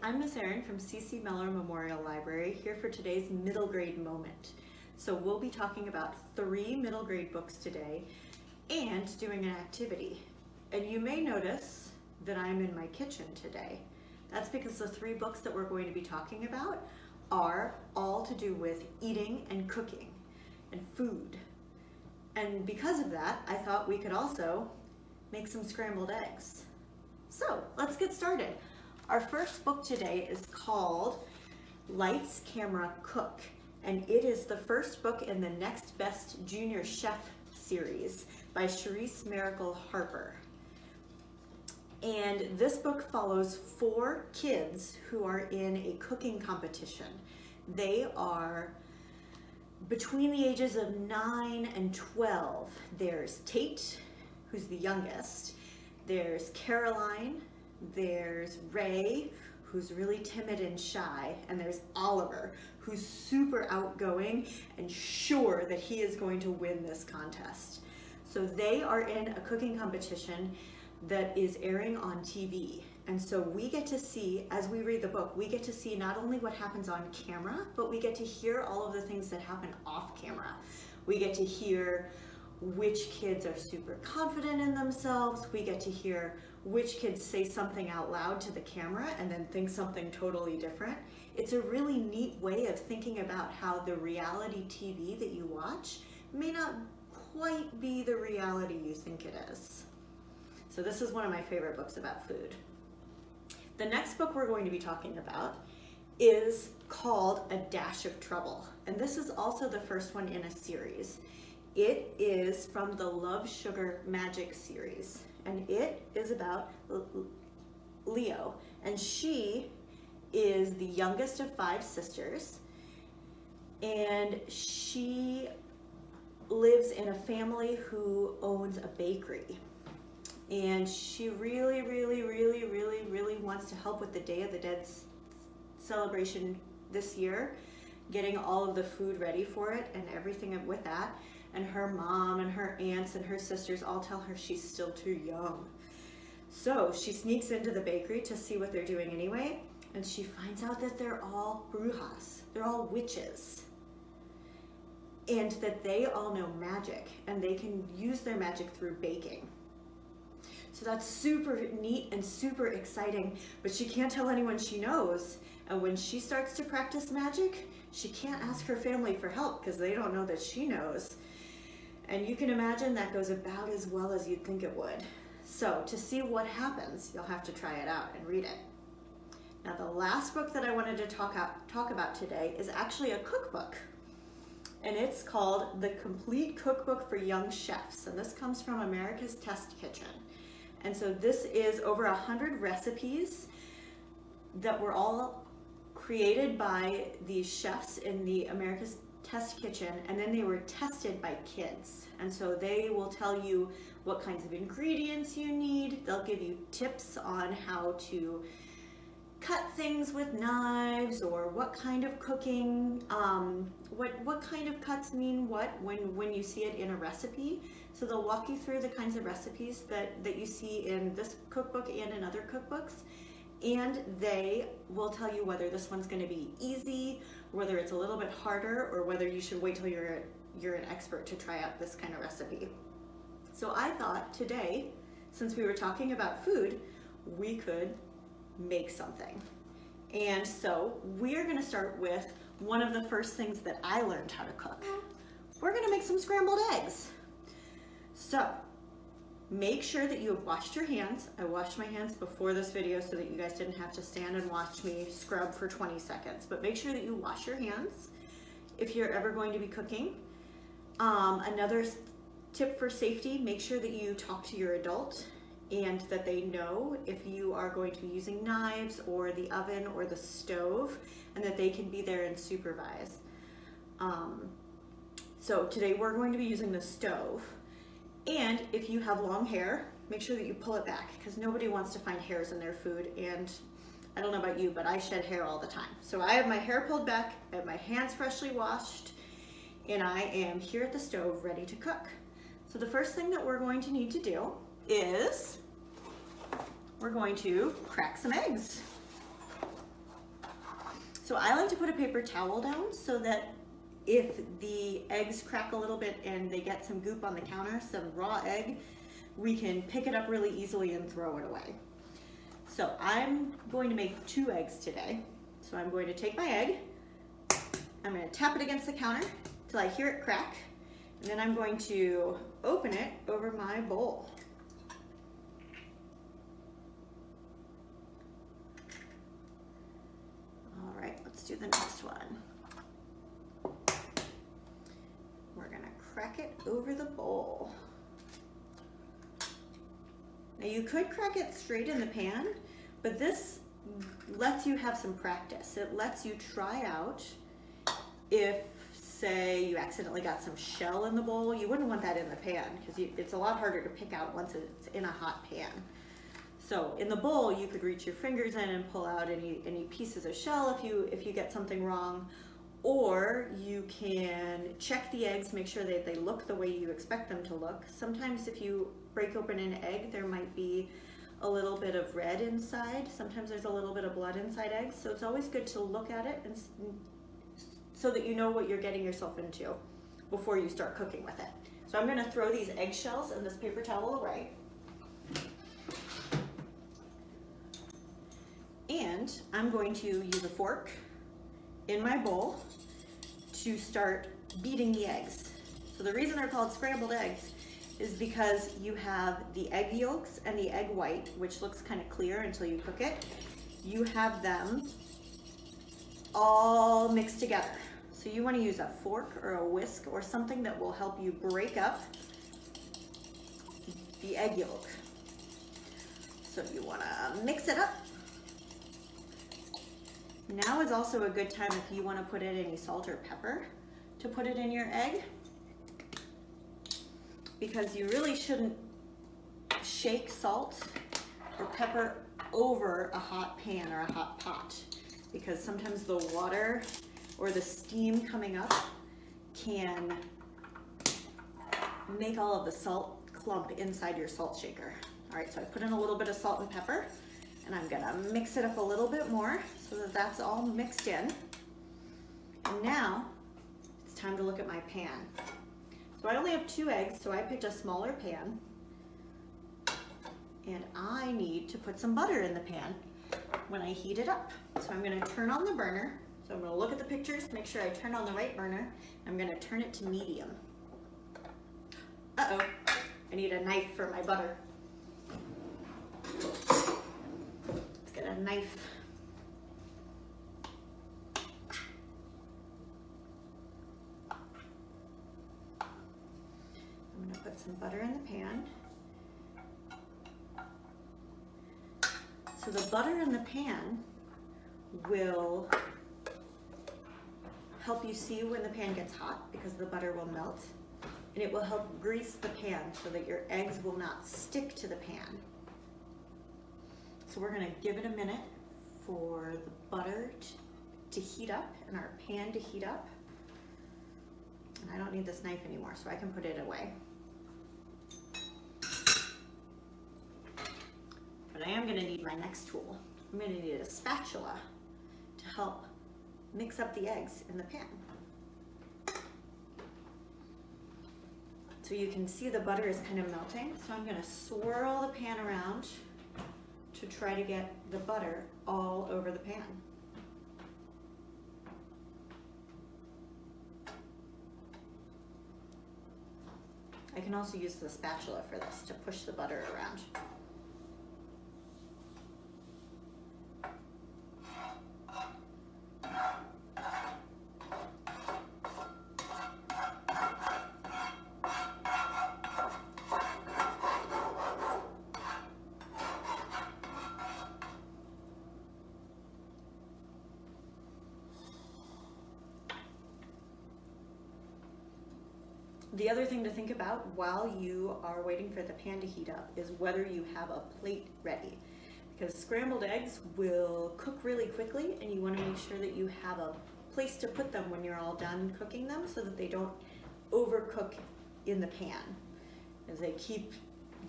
I'm Miss Erin from C.C. Mellor Memorial Library, here for today's middle grade moment. So we'll be talking about 3 middle grade books today and doing an activity. And you may notice that I'm in my kitchen today. That's because the 3 books that we're going to be talking about are all to do with eating and cooking and food. And because of that, I thought we could also make some scrambled eggs. So let's get started. Our first book today is called Lights, Camera, Cook, and it is the first book in the Next Best Junior Chef series by Charise, Mericle, Harper. And this book follows 4 kids who are in a cooking competition. They are between the ages of 9 and 12. There's Tate, who's the youngest. There's Caroline. There's Ray, who's really timid and shy, and there's Oliver, who's super outgoing and sure that he is going to win this contest. So they are in a cooking competition that is airing on TV. And so we get to see, as we read the book, we get to see not only what happens on camera, but we get to hear all of the things that happen off camera. We get to hear which kids are super confident in themselves. We get to hear which kids say something out loud to the camera and then think something totally different. It's a really neat way of thinking about how the reality TV that you watch may not quite be the reality you think it is. So this is one of my favorite books about food. The next book we're going to be talking about is called A Dash of Trouble, and this is also the first one in a series. It is from the Love, Sugar, Magic series, and it is about Leo, and she is the youngest of 5 sisters, and she lives in a family who owns a bakery. And she really wants to help with the Day of the Dead celebration this year, getting all of the food ready for it and everything with that. And her mom and her aunts and her sisters all tell her she's still too young. So she sneaks into the bakery to see what they're doing anyway, and she finds out that they're all brujas, they're all witches, and that they all know magic and they can use their magic through baking. So that's super neat and super exciting, but she can't tell anyone she knows. And when she starts to practice magic, she can't ask her family for help because they don't know that she knows. And you can imagine that goes about as well as you'd think it would. So to see what happens, you'll have to try it out and read it. Now the last book that I wanted to talk about today is actually a cookbook. And it's called The Complete Cookbook for Young Chefs. And this comes from America's Test Kitchen. And so this is over 100 recipes that were all created by these chefs in the America's Test Kitchen, and then they were tested by kids. And so they will tell you what kinds of ingredients you need. They'll give you tips on how to cut things with knives, or what kind of cooking, what kind of cuts mean what when you see it in a recipe. So they'll walk you through the kinds of recipes that you see in this cookbook and in other cookbooks. And they will tell you whether this one's going to be easy, whether it's a little bit harder, or whether you should wait till you're an expert to try out this kind of recipe. So I thought today, since we were talking about food, we could make something. And so we're going to start with one of the first things that I learned how to cook. We're going to make some scrambled eggs. So make sure that you have washed your hands. I washed my hands before this video so that you guys didn't have to stand and watch me scrub for 20 seconds. But make sure that you wash your hands if you're ever going to be cooking. Another tip for safety, make sure that you talk to your adult and that they know if you are going to be using knives or the oven or the stove, and that they can be there and supervise. So today we're going to be using the stove. And if you have long hair, make sure that you pull it back, because nobody wants to find hairs in their food. And I don't know about you, but I shed hair all the time. So I have my hair pulled back, I have my hands freshly washed, and I am here at the stove ready to cook. So the first thing that we're going to need to do is we're going to crack some eggs. So I like to put a paper towel down so that if the eggs crack a little bit and they get some goop on the counter, some raw egg, we can pick it up really easily and throw it away. So I'm going to make 2 eggs today. So I'm going to take my egg, I'm going to tap it against the counter till I hear it crack, and then I'm going to open it over my bowl. All right, let's do the next one. We're going to crack it over the bowl. Now you could crack it straight in the pan, but this lets you have some practice. It lets you try out if, say, you accidentally got some shell in the bowl. You wouldn't want that in the pan because it's a lot harder to pick out once it's in a hot pan. So in the bowl, you could reach your fingers in and pull out any pieces of shell if you get something wrong, or you can check the eggs, make sure that they look the way you expect them to look. Sometimes if you break open an egg, there might be a little bit of red inside. Sometimes there's a little bit of blood inside eggs. So it's always good to look at it and so that you know what you're getting yourself into before you start cooking with it. So I'm gonna throw these eggshells in this paper towel away. And I'm going to use a fork in my bowl to start beating the eggs. So the reason they're called scrambled eggs is because you have the egg yolks and the egg white, which looks kind of clear until you cook it. You have them all mixed together. So you want to use a fork or a whisk or something that will help you break up the egg yolk. So you want to mix it up. Now is also a good time if you want to put in any salt or pepper to put it in your egg, because you really shouldn't shake salt or pepper over a hot pan or a hot pot, because sometimes the water or the steam coming up can make all of the salt clump inside your salt shaker. All right, so I put in a little bit of salt and pepper, and I'm gonna mix it up a little bit more so that that's all mixed in. And now it's time to look at my pan. So I only have 2 eggs, so I picked a smaller pan. And I need to put some butter in the pan when I heat it up. So I'm gonna turn on the burner. So I'm gonna look at the pictures, make sure I turn on the right burner. I'm gonna turn it to medium. Uh-oh, I need a knife for my butter. Let's get a knife. I'm gonna put some butter in the pan. So the butter in the pan will help you see when the pan gets hot, because the butter will melt, and it will help grease the pan so that your eggs will not stick to the pan. So we're gonna give it a minute for the butter to heat up and our pan to heat up. And I don't need this knife anymore, so I can put it away. But I am gonna need my next tool. I'm gonna need a spatula to help mix up the eggs in the pan. So you can see the butter is kind of melting. So I'm gonna swirl the pan around to try to get the butter all over the pan. I can also use the spatula for this to push the butter around. The other thing to think about while you are waiting for the pan to heat up is whether you have a plate ready, because scrambled eggs will cook really quickly and you want to make sure that you have a place to put them when you're all done cooking them so that they don't overcook in the pan as they keep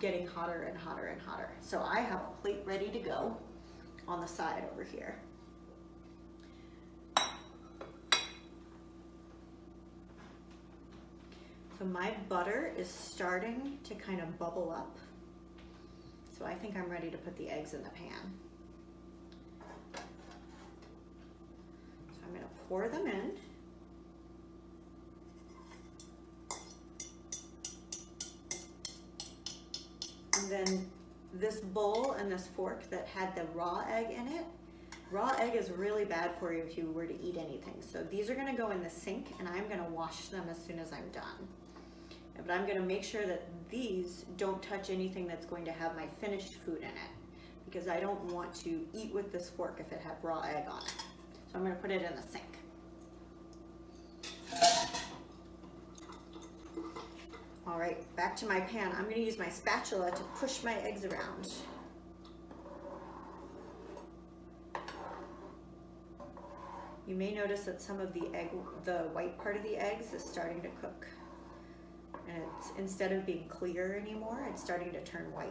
getting hotter and hotter and hotter. So I have a plate ready to go on the side over here. So my butter is starting to kind of bubble up. So I think I'm ready to put the eggs in the pan. So I'm going to pour them in. And then this bowl and this fork that had the raw egg in it, raw egg is really bad for you if you were to eat anything. So these are going to go in the sink and I'm going to wash them as soon as I'm done. But I'm going to make sure that these don't touch anything that's going to have my finished food in it, because I don't want to eat with this fork if it had raw egg on it. So I'm going to put it in the sink. All right, back to my pan. I'm going to use my spatula to push my eggs around. You may notice that some of the white part of the eggs is starting to cook. And it's, instead of being clear anymore, it's starting to turn white.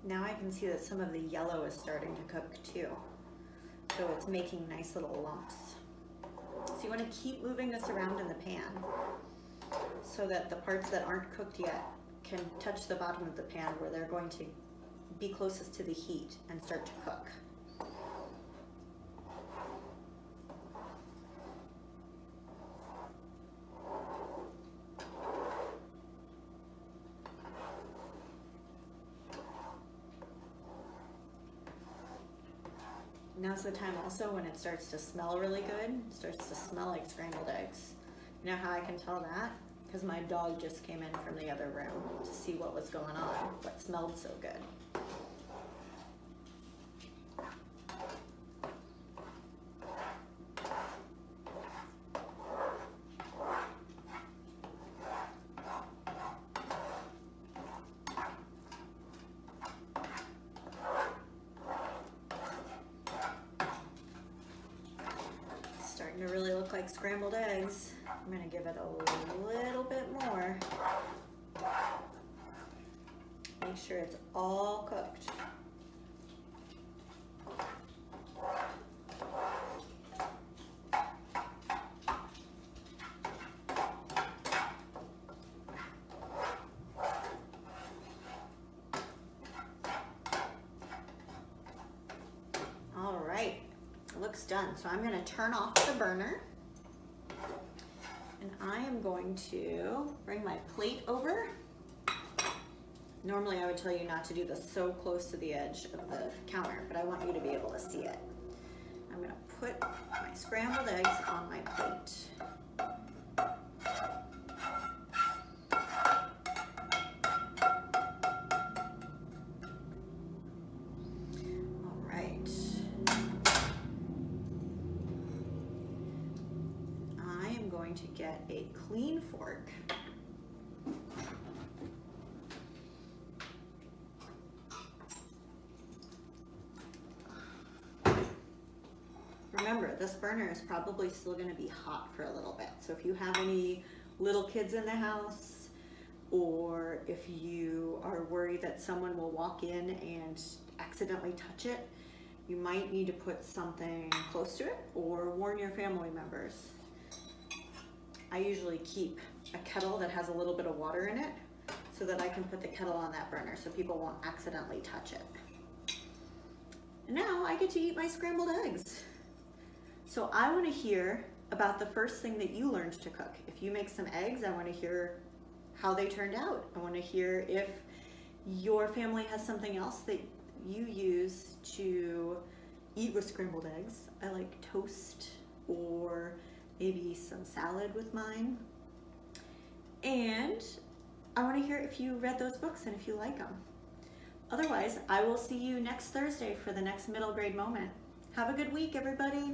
Now I can see that some of the yellow is starting to cook too. So it's making nice little lumps. So you want to keep moving this around in the pan so that the parts that aren't cooked yet can touch the bottom of the pan where they're going to be closest to the heat and start to cook. Now's the time also when it starts to smell really good. It starts to smell like scrambled eggs. You know how I can tell that? Because my dog just came in from the other room to see what was going on, what smelled so good. To really look like scrambled eggs. I'm going to give it a little bit more. Make sure it's all cooked. All right. Looks done. So I'm going to turn off the burner and I am going to bring my plate over. Normally I would tell you not to do this so close to the edge of the counter, but I want you to be able to see it. I'm going to put my scrambled eggs on my plate. To get a clean fork. Remember, this burner is probably still going to be hot for a little bit. So if you have any little kids in the house, or if you are worried that someone will walk in and accidentally touch it, you might need to put something close to it or warn your family members. I usually keep a kettle that has a little bit of water in it so that I can put the kettle on that burner so people won't accidentally touch it. And now I get to eat my scrambled eggs. So I want to hear about the first thing that you learned to cook. If you make some eggs, I want to hear how they turned out. I want to hear if your family has something else that you use to eat with scrambled eggs. I like toast or maybe some salad with mine. And I want to hear if you read those books and if you like them. Otherwise, I will see you next Thursday for the next middle grade moment. Have a good week, everybody.